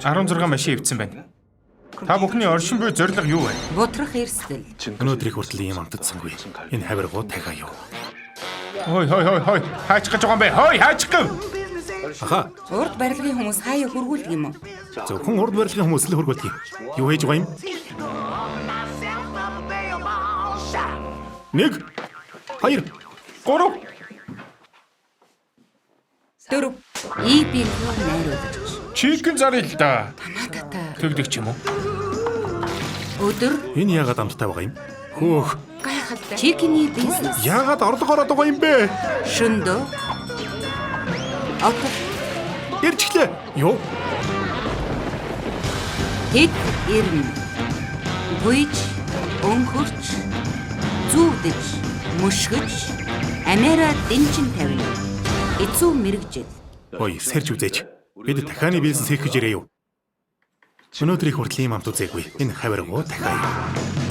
16 машин ивдсэн байна. Та бүхний оршин буй зорилго юу вэ? Бутрах эрсдэл. Өнөөдрийг хүртэл ийм амтдсангүй. Энэ хавиргуу дахиа юу. Хой. Хаачих гэж байгаа юм бэ? Хой, хаачих гэв. Аха. Урд барилгын хүмүүс хаяа хургуулдаг юм уу? Зөвхөн урд барилгын хүмүүс л хургуулдаг юм. Юу хийж байгаа юм? 1 2 3 4 ипийн найруулагч. Чикен зарил л да. Тамадата. Тэгдэг ч юм уу? Өдөр Энэ яагаад амттай байгаа юм? Хөөх. гайхалтай. Чикний бизнес. Яагаад орлого ороод байгаа юм бэ? Шөндөө. Отор. Ирчихлээ. Юу? Хэд ирнэ. Гүйж, өнхөрч, зүүдэж, мөшгөж, амиара дэнчин тавина. Эцүү мэрэгжил. Ой, сэрж үзээч. Бид дахианы бизнес хийх гэж ирээ юу? Өнөөдрийг хүртэл ийм амт үзээгүй. Энэ хавиргуу дахиа юу.